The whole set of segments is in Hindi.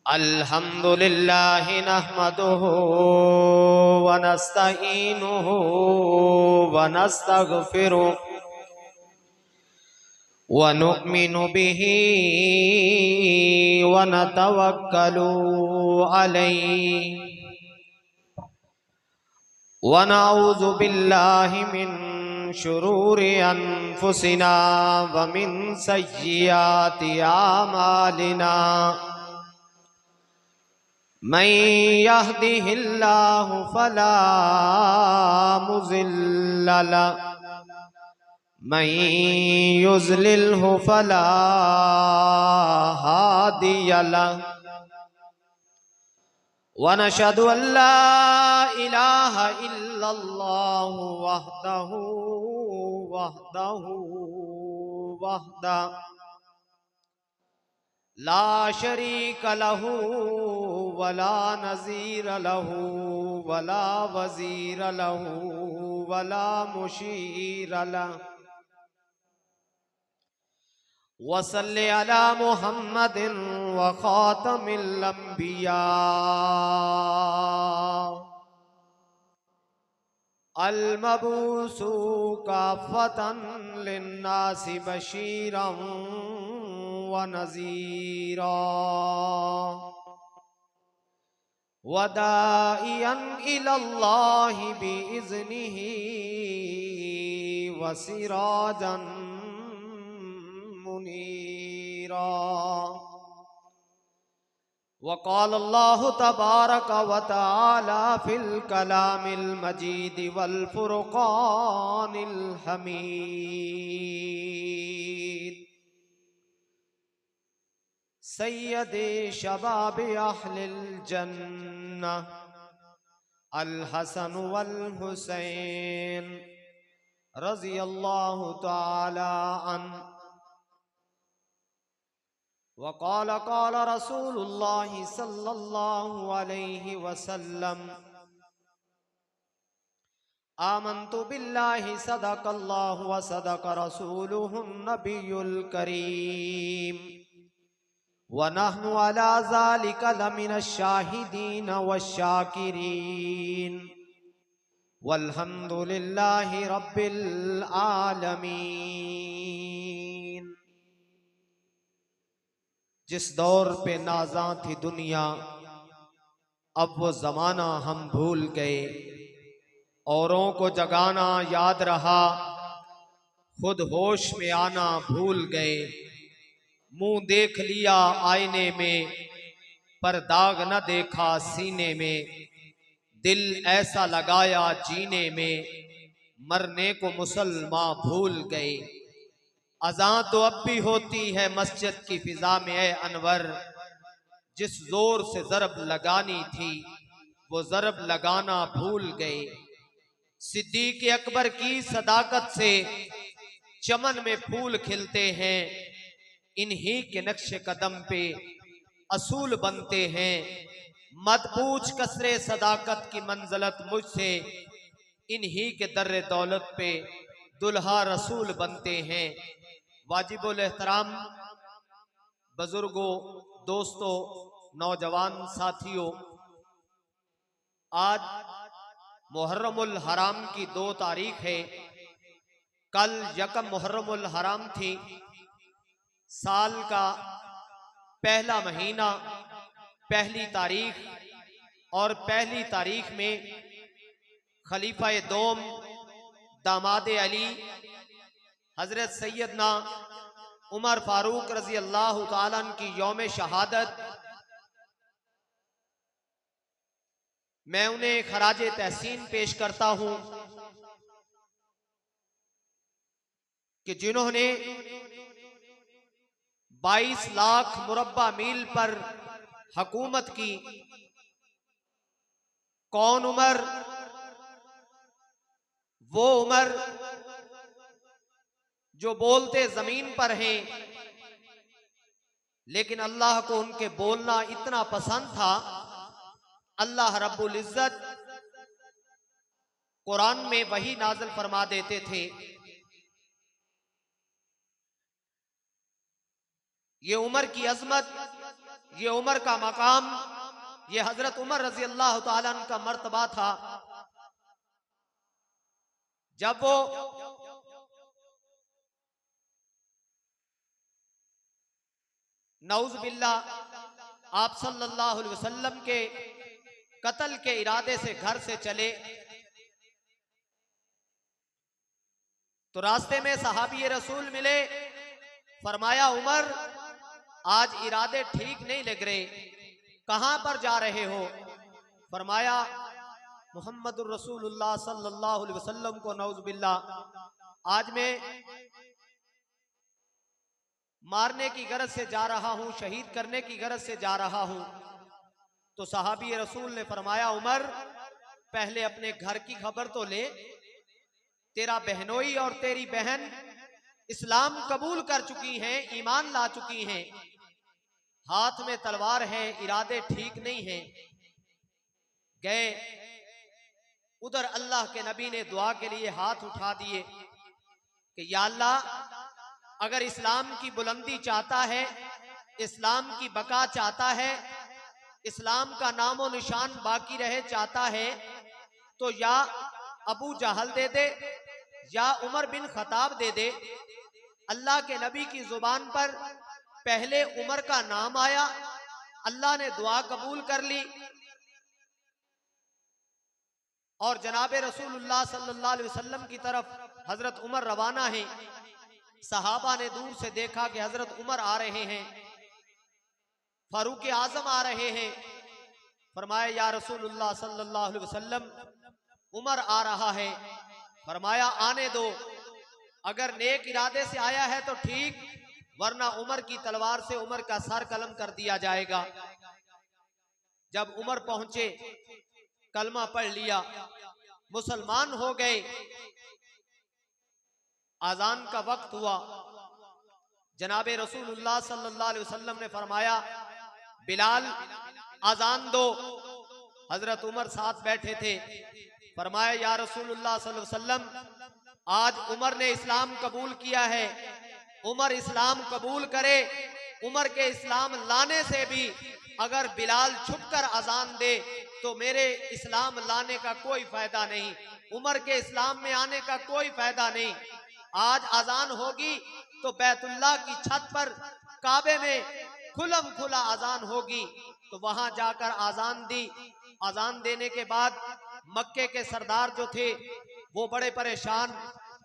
अल्हम्दुलिल्लाह नहमदुहु व नस्तईनुहु व नस्तगफिरुहु व नु'मिनु बिही व नतवक्कलु अलैहि व नऊज़ु बिल्लाहि मिन शुरूरि अनफुसिना व मिन सय्यिआति आमालिना। मन यहदिहिल्लाहु फला मुज़िल्ल लहु मन युज़लिल्हु फला हादिय लहु व नशहदु अल्ला इलाहा इल्लल्लाहु वहदहु ला शरीक लहु वला नज़ीर लहु वला वज़ीर लहु वला मुशीर लहु वसल्लि अला मुहम्मदिन व खातमिल अंबिया अल मबूसु काफ़तन लिन्नासि बशीरन व नज़ीरा व दाइयन इलल्लाहि बिइज़्निही व सिराजन मुनीरा। वक़ाल अल्लाहु तबारक व तआला फिल कलामिल मजीद वल फुरक़ानिल हमीद। सय्यदे शबाब अहलिल जन्नह अल हसन वल हुसैन रज़ियल्लाहु तआला अन्हु। वक़ाल क़ाल रसूलुल्लाहि सल्लल्लाहु अलैहि वसल्लम आमन्तु बिल्लाहि सदक़ल्लाहु व सदक़ रसूलुहुन नबियुल करीम व नहनु अला ज़ालिका लमिनश शाहिदीन वश्शाकिरीन वल्हम्दुलिल्लाहि रब्बिल आलमीन। जिस दौर पे नाज़ां थी दुनिया अब वो ज़माना हम भूल गए। औरों को जगाना याद रहा, खुद होश में आना भूल गए। मुंह देख लिया आईने में पर दाग न देखा सीने में। दिल ऐसा लगाया जीने में मरने को मुसलमान भूल गए। अज़ां तो अब भी होती है मस्जिद की फिजा में ए अनवर। जिस जोर से ज़रब लगानी थी वो ज़रब लगाना भूल गए। सिद्दीक़ अकबर की सदाकत से चमन में फूल खिलते हैं। इन्हीं के नक्शे कदम पे असूल बनते हैं। मत पूछ कसरे सदाकत की मंज़लत मुझसे, इन्हीं के दर्रे दौलत पे दुल्हा रसूल बनते हैं। वाजिबुल एहतराम बुजुर्गों, दोस्तों, नौजवान साथियों, आज मुहर्रमुल हराम की 2 तारीख है। कल यकम मुहर्रमुल हराम थी। साल का पहला महीना, पहली तारीख, और पहली तारीख में खलीफा दोम दामाद अली हजरत सैयदना उमर फारूक रजी अल्लाह ताला अन्हु की यौम शहादत। मैं उन्हें खराज तहसीन पेश करता हूं कि जिन्होंने 22 लाख मुरब्बा मील पर हुकूमत की। कौन उमर? वो उमर जो बोलते जमीन पर हैं, लेकिन अल्लाह को उनके बोलना इतना पसंद था। अल्लाह रब्बुल इज्जत कुरान में वही नाज़िल फरमा देते थे ये उमर की अजमत, ये उमर का मकाम, ये हजरत उमर रजी अल्लाह ताला अन्हु का मर्तबा था। जब वो नऊज बिल्लाह आप सल्लल्लाहु अलैहि वसल्लम के कत्ल के इरादे से घर से चले, तो रास्ते में सहाबी रसूल मिले। फरमाया उमर, आज इरादे ठीक नहीं लग रहे, कहां पर जा रहे हो? फरमाया मुहम्मदुर रसूलुल्लाह सल्लल्लाहु अलैहि वसल्लम को नऊज बिल्लाह आज मैं मारने की गरज से जा रहा हूं, शहीद करने की गरज से जा रहा हूं। तो सहाबी रसूल ने फरमाया उमर, पहले अपने घर की खबर तो ले, तेरा बहनोई और तेरी बहन इस्लाम कबूल कर चुकी हैं, ईमान ला चुकी हैं, हाथ में तलवार है, इरादे ठीक नहीं हैं। गए उधर अल्लाह के नबी ने दुआ के लिए हाथ उठा दिए कि या अल्लाह, अगर इस्लाम की बुलंदी चाहता है, इस्लाम की बका चाहता है, इस्लाम का नामो निशान बाकी रहे चाहता है, तो या अबू जहल दे दे या उमर बिन खताब दे दे। अल्लाह के नबी की जुबान पर पहले उमर का नाम आया, अल्लाह ने दुआ कबूल कर ली और जनाबे रसूलुल्लाह सल्लल्लाहु अलैहि वसल्लम की तरफ हजरत उमर रवाना है। सहाबा ने दूर से देखा कि हजरत उमर आ रहे हैं, फारूक आजम आ रहे हैं। फरमाया या रसूलुल्लाह सल्लल्लाहु अलैहि वसल्लम, उमर आ रहा है। फरमाया आने दो, अगर नेक इरादे से आया है तो ठीक, वरना उमर की तलवार से उमर का सर कलम कर दिया जाएगा। जब उमर पहुंचे, कलमा पढ़ लिया, मुसलमान हो गए। आजान का वक्त हुआ, जनाबे रसूलुल्लाह सल्लल्लाहु अलैहि वसल्लम ने फरमाया बिलाल आजान दो। हजरत उमर साथ बैठे थे। फरमाया या रसूलुल्लाह सल्लल्लाहु अलैहि वसल्लम, आज उमर ने इस्लाम कबूल किया है, उमर इस्लाम कबूल करे, उमर के इस्लाम लाने से भी अगर बिलाल छुपकर अजान दे तो मेरे इस्लाम लाने का कोई फायदा नहीं, उमर के इस्लाम में आने का कोई फायदा नहीं। आज अजान होगी तो बैतुल्लाह की छत पर काबे में खुलम खुला अजान होगी, तो वहां जाकर अजान दी। अजान देने के बाद मक्के के सरदार जो थे वो बड़े परेशान,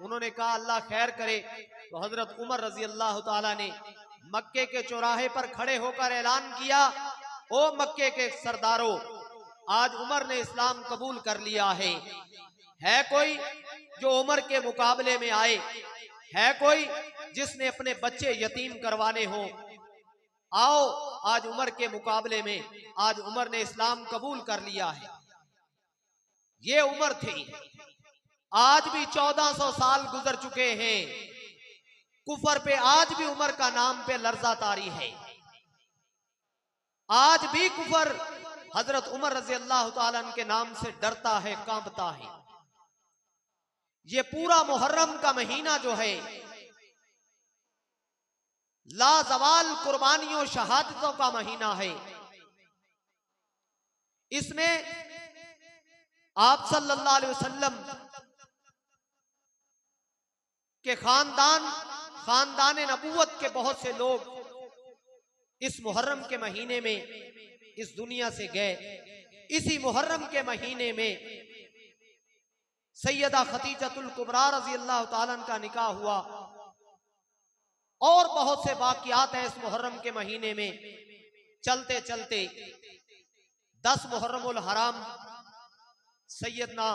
उन्होंने कहा अल्लाह खैर करे। तो हजरत उमर रजी अल्लाह ताला ने मक्के के चौराहे पर खड़े होकर ऐलान किया, ओ मक्के के सरदारों, आज उमर ने इस्लाम कबूल कर लिया है कोई जो उमर के मुकाबले में आए? है कोई जिसने अपने बच्चे यतीम करवाने हो? आओ, आज उमर के मुकाबले में, आज उमर ने इस्लाम कबूल कर लिया है। ये उमर थी। आज भी 1400 साल गुजर चुके हैं, कुफर पे आज भी उमर का नाम पे लर्जा तारी है। आज भी कुफर हजरत उमर रजी अल्लाह ताला अन्हु के नाम से डरता है, कांपता है। ये पूरा मुहर्रम का महीना जो है, लाजवाल कुर्बानियों शहादतों का महीना है। इसमें आप सल्लल्लाहु अलैहि वसल्लम के खानदान नबूवत के बहुत से लोग इस मुहर्रम के महीने में इस दुनिया से गए। इसी मुहर्रम के महीने में सैयदा खतीजतुल कुबरा रजी अल्लाह ताला अन्हा का निकाह हुआ और बहुत से वाक़ियात हैं इस मुहर्रम के महीने में। चलते चलते 10 मुहर्रमुल हराम सैयदना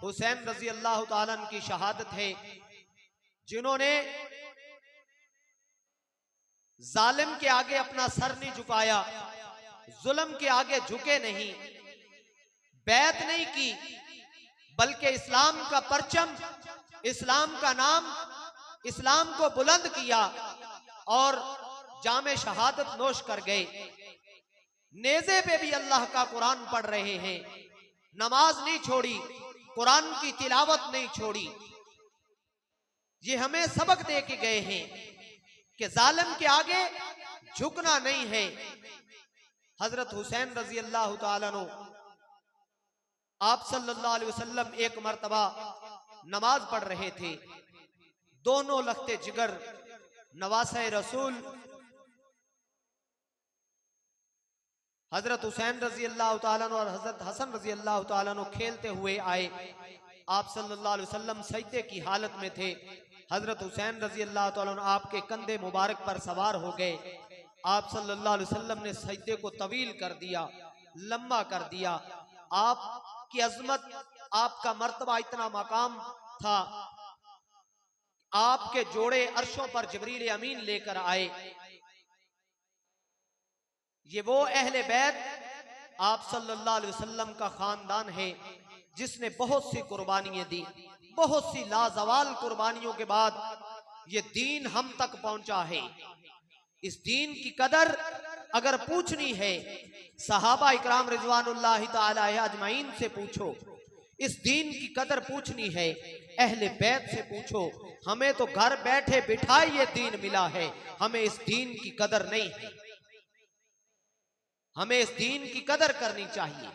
हुसैन रजी अल्लाह ताला अन्हु की शहादत है, जिन्होंने जालिम के आगे अपना सर नहीं झुकाया, जुल्म के आगे झुके नहीं, बैत नहीं की, बल्कि इस्लाम का परचम, इस्लाम का नाम, इस्लाम को बुलंद किया और जामे शहादत नोश कर गए। नेज़े पे भी अल्लाह का कुरान पढ़ रहे हैं, नमाज नहीं छोड़ी, कुरान की तिलावत नहीं छोड़ी। ये हमें सबक दे के गए हैं कि जालिम के आगे झुकना नहीं है। हजरत हुसैन रजी अल्लाह तआला अन्हु, आप सल्लल्लाहु अलैहि वसल्लम एक मर्तबा नमाज पढ़ रहे थे। दोनों लखते जिगर नवासे रसूल हजरत हुसैन रजी अल्लाह तआला अन्हु और हजरत हसन रजी अल्लाह तआला अन्हु खेलते हुए आए। आप सल्लल्लाहु अलैहि वसल्लम सजदे की हालत में थे। हजरत हुसैन रजी अल्लाह तआला अन्हु आपके कंधे मुबारक पर सवार हो गए। आप सल्लल्लाहु अलैहि वसल्लम ने सजदे को तवील कर दिया, लंबा कर दिया। आपकी अजमत, आपका मर्तबा इतना मकाम था, आपके जोड़े अर्शों पर जिब्रील अमीन लेकर आए। ये वो अहले बैत आप सल्लल्लाहु अलैहि वसल्लम का खानदान है जिसने बहुत सी कुर्बानियां दी। बहुत सी लाजवाल कुर्बानियों के बाद ये दीन हम तक पहुंचा है। इस दीन की कदर अगर पूछनी है, सहाबा इकराम रिजवानुल्लाहि ताला अजमाइन से पूछो। इस दीन की कदर पूछनी है, अहले बैत से पूछो। हमें तो घर बैठे बिठाए ये दीन मिला है, हमें इस दीन की कदर नहीं है। हमें इस दीन की कदर करनी चाहिए।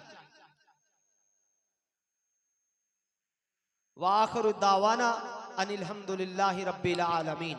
व आखिरु दावाना अनिल हम्दुलिल्लाहि रब्बिल आलमीन।